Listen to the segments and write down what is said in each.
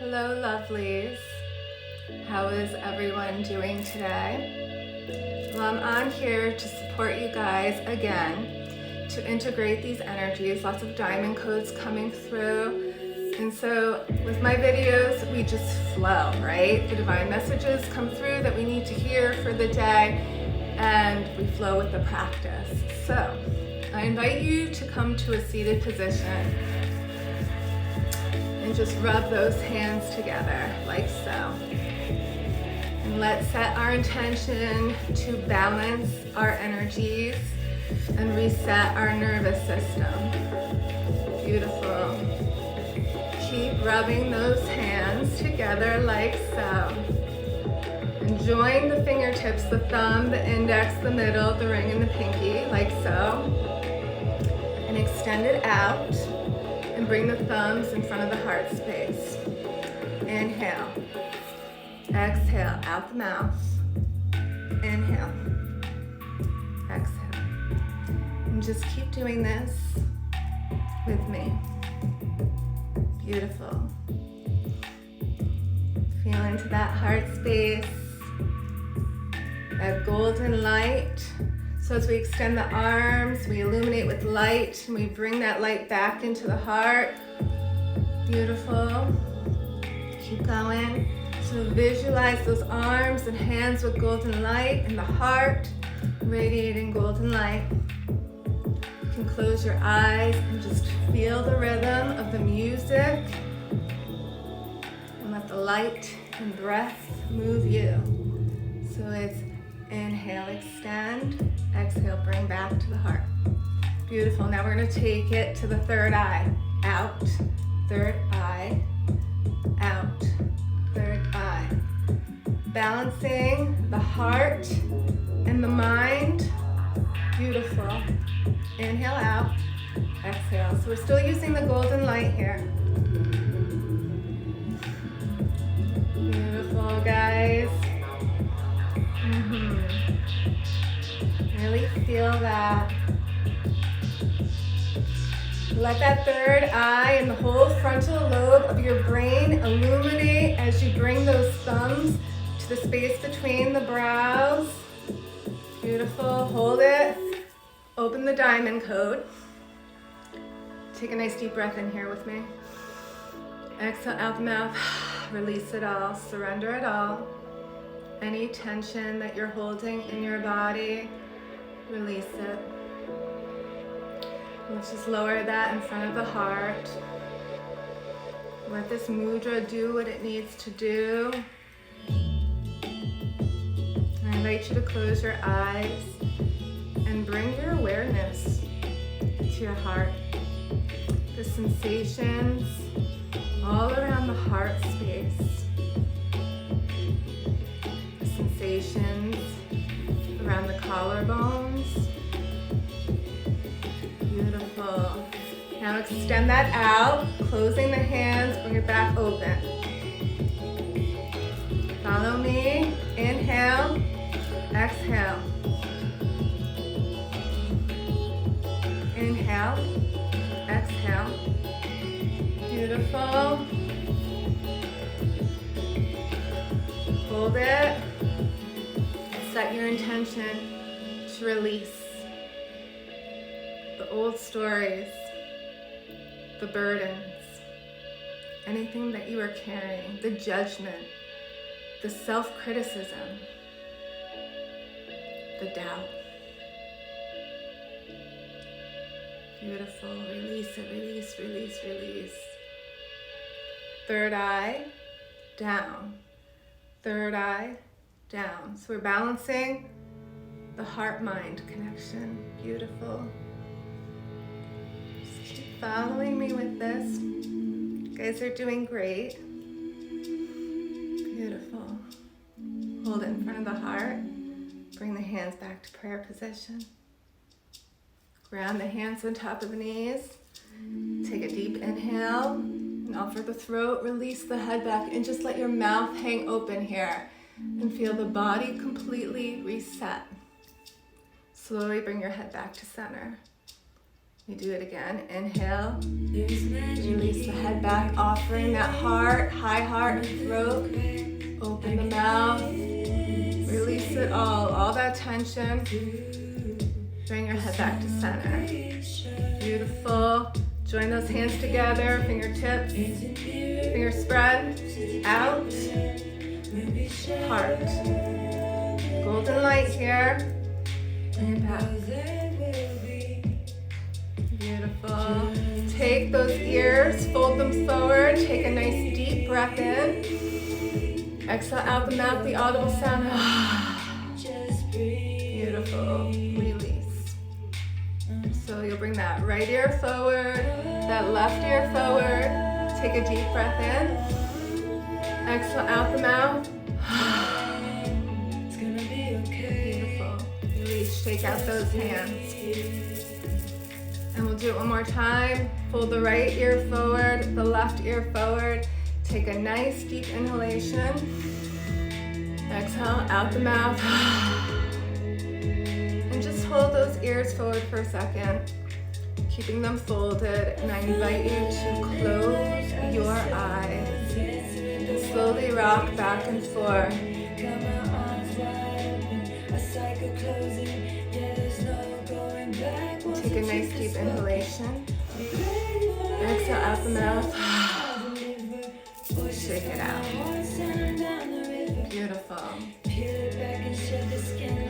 Hello, lovelies. How is everyone doing today? Well, I'm on here to support you guys again, to integrate these energies, lots of diamond codes coming through. And so with my videos, we just flow, right? The divine messages come through that we need to hear for the day, and we flow with the practice. So I invite you to come to a seated position and just rub those hands together like so. And let's set our intention to balance our energies and reset our nervous system. Beautiful. Keep rubbing those hands together like so. And join the fingertips, the thumb, the index, the middle, the ring, and the pinky like so. And extend it out. And bring the thumbs in front of the heart space. Inhale. Exhale out the mouth. Inhale. Exhale. And just keep doing this with me. Beautiful. Feel into that heart space. That golden light. So as we extend the arms, we illuminate with light, and we bring that light back into the heart. Beautiful. Keep going. So visualize those arms and hands with golden light, and the heart radiating golden light. You can close your eyes and just feel the rhythm of the music, and let the light and breath move you. So it's inhale, extend. Exhale, bring back to the heart. Beautiful. Now we're going to take it to the third eye. Out, third eye, out, third eye. Balancing the heart and the mind. Beautiful. Inhale out, exhale. So we're still using the golden light here. Beautiful, guys. Really feel that. Let that third eye and the whole frontal lobe of your brain illuminate as you bring those thumbs to the space between the brows. Beautiful. Hold it. Open the diamond code. Take a nice deep breath in here with me. Exhale out the mouth. Release it all. Surrender it all. Any tension that you're holding in your body, release it. Let's just lower that in front of the heart. Let this mudra do what it needs to do. I invite you to close your eyes and bring your awareness to your heart. The sensations all around the heart space. The sensations around the collarbones. Beautiful. Now extend that out, closing the hands, bring it back open. Follow me. Inhale, exhale. Inhale, exhale. Beautiful. Hold it. Set your intention to release the old stories, the burdens, anything that you are carrying, the judgment, the self-criticism, the doubt. Beautiful. Release it, release, release, release. Third eye, down. Third eye, down. So we're balancing the heart-mind connection. Beautiful. Just keep following me with this. You guys are doing great. Beautiful. Hold it in front of the heart. Bring the hands back to prayer position. Ground the hands on top of the knees. Take a deep inhale. And offer the throat. Release the head back. And just let your mouth hang open here. And feel the body completely reset. Slowly bring your head back to center. We do it again. Inhale. Release the head back, offering that heart, high heart and throat. Open the mouth. Release it all that tension. Bring your head back to center. Beautiful. Join those hands together, fingertips, fingers spread, out, heart. Golden light here. Bring it back. Beautiful. Take those ears, fold them forward, take a nice deep breath in. Exhale out the mouth, the audible sound. Beautiful. Release. So you'll bring that right ear forward, that left ear forward. Take a deep breath in. Exhale out the mouth. Beautiful. Release. Shake out those hands. And we'll do it one more time. Fold the right ear forward, the left ear forward. Take a nice deep inhalation. Exhale out the mouth. And just hold those ears forward for a second, keeping them folded. And I invite you to close your eyes and slowly rock back and forth. Take a nice deep inhalation. Exhale out the mouth. Shake it out. Beautiful. How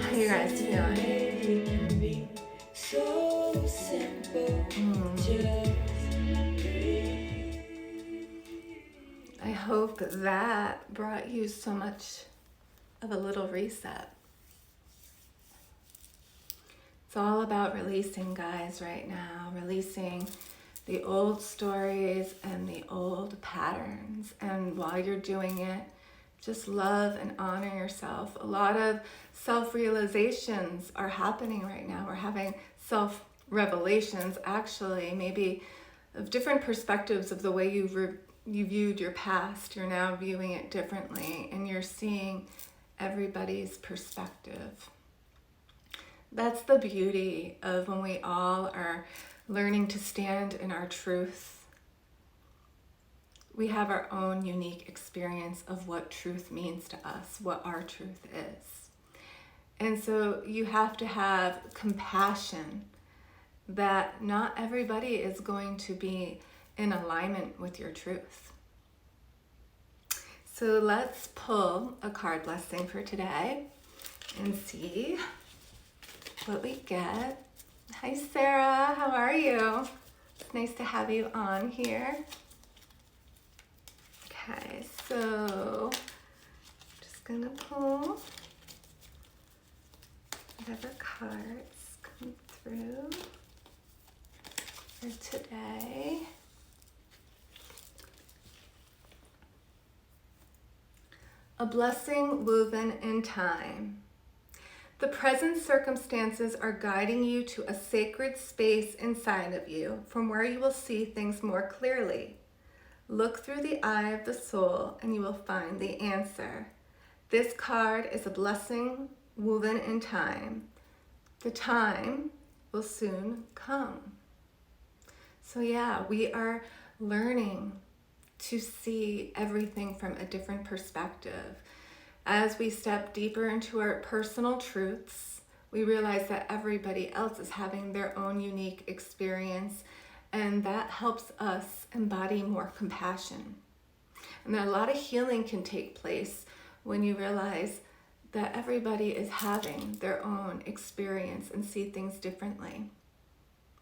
are you guys feeling? I hope that brought you so much of a little reset. It's all about releasing, guys, right now. Releasing the old stories and the old patterns. And while you're doing it, just love and honor yourself. A lot of self-realizations are happening right now. We're having self-revelations, actually, maybe of different perspectives of the way you viewed your past. You're now viewing it differently, and you're seeing everybody's perspective. That's the beauty of when we all are learning to stand in our truth. We have our own unique experience of what truth means to us, what our truth is. And so you have to have compassion that not everybody is going to be in alignment with your truth. So let's pull a card blessing for today and see what we get. Hi Sarah, how are you? It's nice to have you on here. Okay, so just gonna pull whatever cards come through for today. A blessing woven in time. The present circumstances are guiding you to a sacred space inside of you from where you will see things more clearly. Look through the eye of the soul and you will find the answer. This card is a blessing woven in time. The time will soon come. So yeah, we are learning to see everything from a different perspective. As we step deeper into our personal truths, we realize that everybody else is having their own unique experience, and that helps us embody more compassion. And a lot of healing can take place when you realize that everybody is having their own experience and see things differently,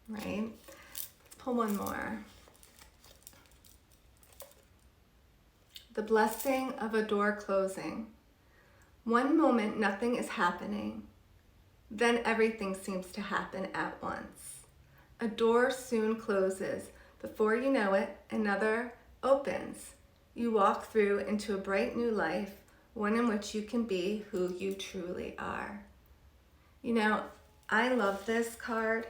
right? Let's pull one more. The blessing of a door closing. One moment, nothing is happening. Then everything seems to happen at once. A door soon closes. Before you know it, another opens. You walk through into a bright new life, one in which you can be who you truly are. You know, I love this card,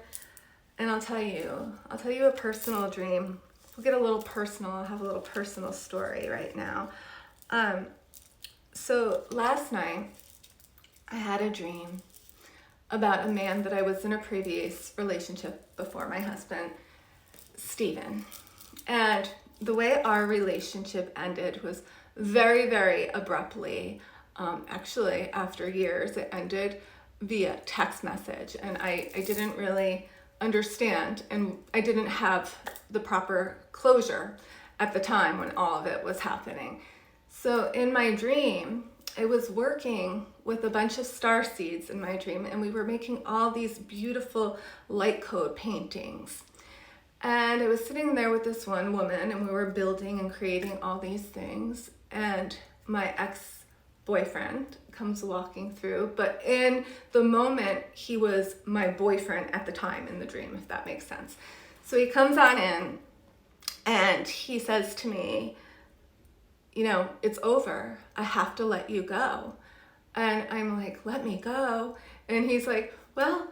and I'll tell you a personal dream. We'll get a little personal. I'll have a little personal story right now. So last night, I had a dream about a man that I was in a previous relationship before my husband, Steven. And the way our relationship ended was very, very abruptly. Actually, after years, it ended via text message, and I didn't really understand, and I didn't have the proper closure at the time when all of it was happening. So in my dream, I was working with a bunch of star seeds in my dream, and we were making all these beautiful light code paintings. And I was sitting there with this one woman, and we were building and creating all these things, and my ex-boyfriend comes walking through, but in the moment, he was my boyfriend at the time in the dream, if that makes sense. So he comes on in, and he says to me, you know, it's over. I have to let you go. And I'm like, let me go? And he's like, well,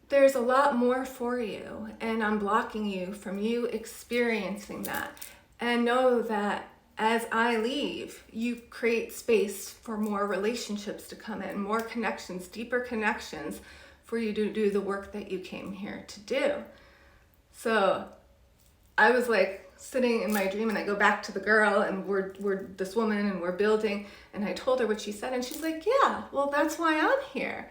there's a lot more for you, and I'm blocking you from you experiencing that. And know that as I leave, you create space for more relationships to come in, more connections, deeper connections for you to do the work that you came here to do. So I was like sitting in my dream, and I go back to the girl, and we're this woman, and we're building, and I told her what she said, and she's like, yeah, well, that's why I'm here.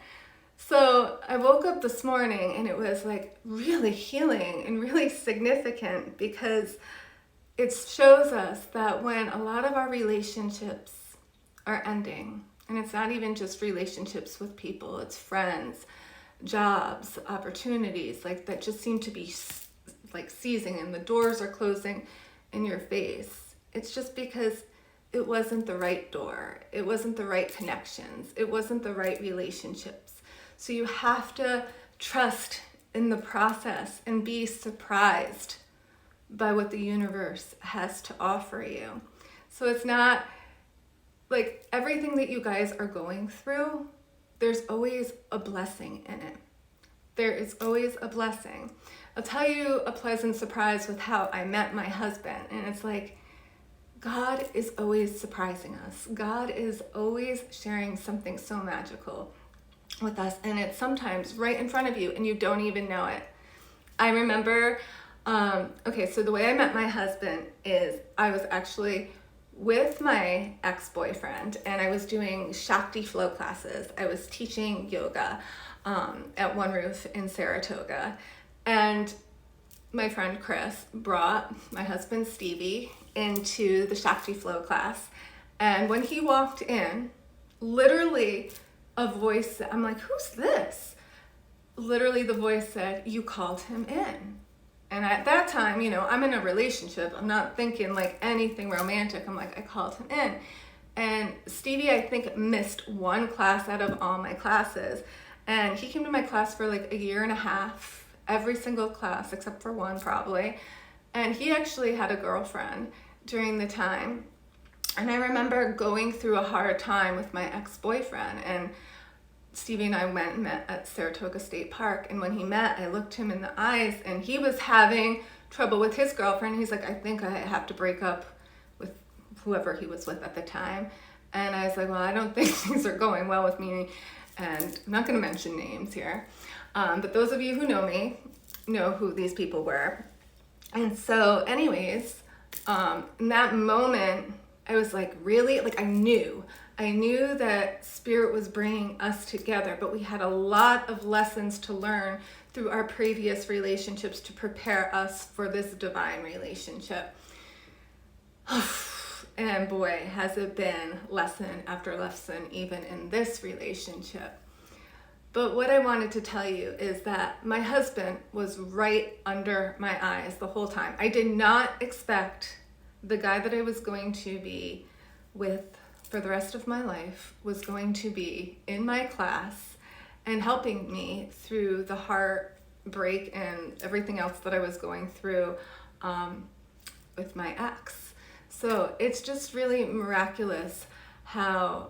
So I woke up this morning, and it was like really healing and really significant, because it shows us that when a lot of our relationships are ending, and it's not even just relationships with people, it's friends, jobs, opportunities, like that just seem to be like seizing, and the doors are closing in your face. It's just because it wasn't the right door. It wasn't the right connections. It wasn't the right relationships. So you have to trust in the process and be surprised by what the universe has to offer you. So it's not like everything that you guys are going through, there's always a blessing in it. There is always a blessing. I'll tell you a pleasant surprise with how I met my husband. And it's like, God is always surprising us. God is always sharing something so magical with us. And it's sometimes right in front of you, and you don't even know it. I remember, so the way I met my husband is I was actually with my ex-boyfriend, and I was doing Shakti flow classes. I was teaching yoga at One Roof in Saratoga. And my friend Chris brought my husband Stevie into the Shakti flow class. And when he walked in, literally a voice, I'm like, who's this? Literally the voice said, you called him in. And at that time, you know, I'm in a relationship. I'm not thinking like anything romantic. I'm like, I called him in. And Stevie, I think, missed one class out of all my classes. And he came to my class for like a year and a half, every single class except for one probably. And he actually had a girlfriend during the time. And I remember going through a hard time with my ex-boyfriend, and Stevie and I went and met at Saratoga State Park. And when he met, I looked him in the eyes, and he was having trouble with his girlfriend. He's like, I think I have to break up with whoever he was with at the time. And I was like, well, I don't think things are going well with me. And I'm not going to mention names here. But those of you who know me know who these people were. And so anyways, in that moment, I was like, really? Like I knew that Spirit was bringing us together, but we had a lot of lessons to learn through our previous relationships to prepare us for this divine relationship. And boy, has it been lesson after lesson, even in this relationship. But what I wanted to tell you is that my husband was right under my eyes the whole time. I did not expect the guy that I was going to be with for the rest of my life was going to be in my class and helping me through the heartbreak and everything else that I was going through with my ex. So it's just really miraculous how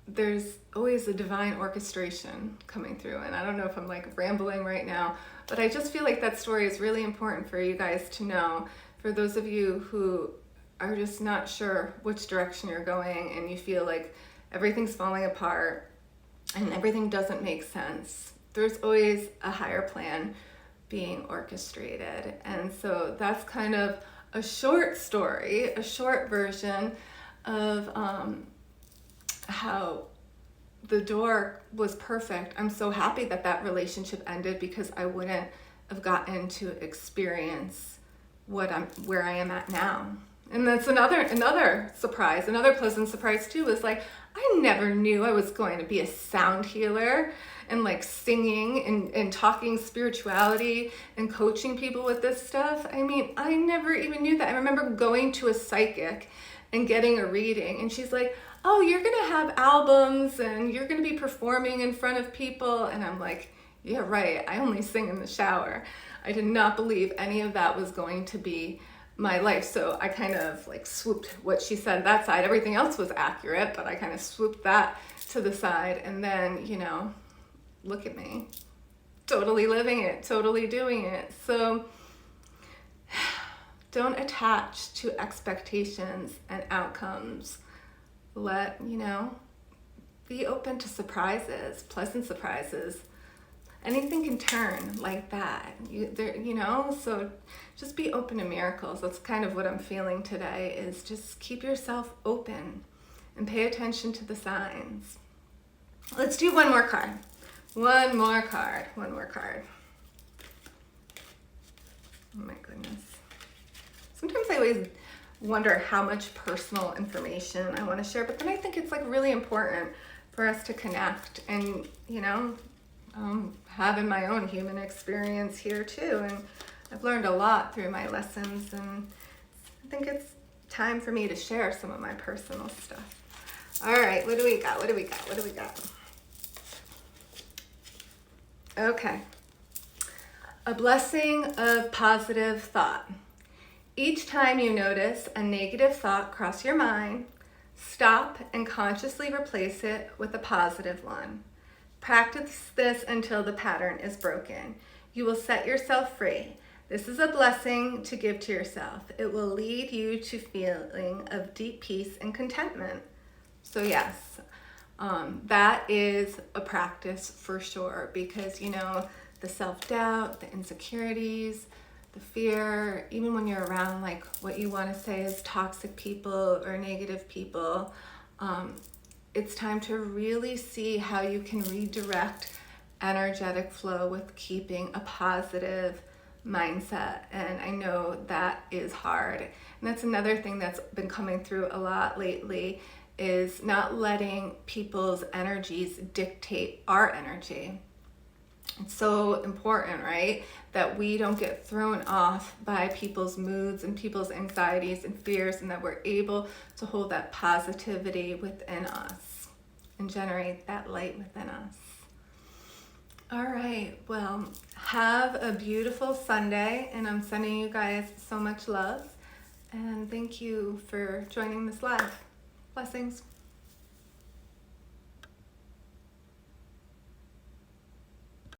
there's always a divine orchestration coming through. And I don't know if I'm like rambling right now, but I just feel like that story is really important for you guys to know. For those of you who are just not sure which direction you're going, and you feel like everything's falling apart and everything doesn't make sense, there's always a higher plan being orchestrated. And so that's kind of a short story, a short version of how the door was perfect. I'm so happy that that relationship ended, because I wouldn't have gotten to experience where I am at now. And that's another surprise, another pleasant surprise too, is like, I never knew I was going to be a sound healer and like singing and talking spirituality and coaching people with this stuff. I mean, I never even knew that. I remember going to a psychic and getting a reading, and she's like, oh, you're gonna have albums and you're gonna be performing in front of people. And I'm like, yeah, right, I only sing in the shower. I did not believe any of that was going to be my life. So I kind of like swooped what she said that side. Everything else was accurate, but I kind of swooped that to the side. And then, you know, look at me, totally living it, totally doing it. So don't attach to expectations and outcomes. Let, you know, be open to surprises, pleasant surprises. Anything can turn like that, you know, so just be open to miracles. That's kind of what I'm feeling today, is just keep yourself open and pay attention to the signs. Let's do one more card. One more card. Oh my goodness. Sometimes I always wonder how much personal information I want to share, but then I think it's like really important for us to connect and, you know, having my own human experience here too. And I've learned a lot through my lessons, and I think it's time for me to share some of my personal stuff. All right, what do we got? Okay. A blessing of positive thought. Each time you notice a negative thought cross your mind, stop and consciously replace it with a positive one. Practice this until the pattern is broken. You will set yourself free. This is a blessing to give to yourself. It will lead you to feeling of deep peace and contentment. So yes, that is a practice for sure, because, you know, the self-doubt, the insecurities, the fear, even when you're around like what you want to say is toxic people or negative people, it's time to really see how you can redirect energetic flow with keeping a positive mindset. And I know that is hard. And that's another thing that's been coming through a lot lately, is not letting people's energies dictate our energy. It's so important, right? That we don't get thrown off by people's moods and people's anxieties and fears, and that we're able to hold that positivity within us and generate that light within us. All right, well, have a beautiful Sunday, and I'm sending you guys so much love, and thank you for joining this live. Blessings.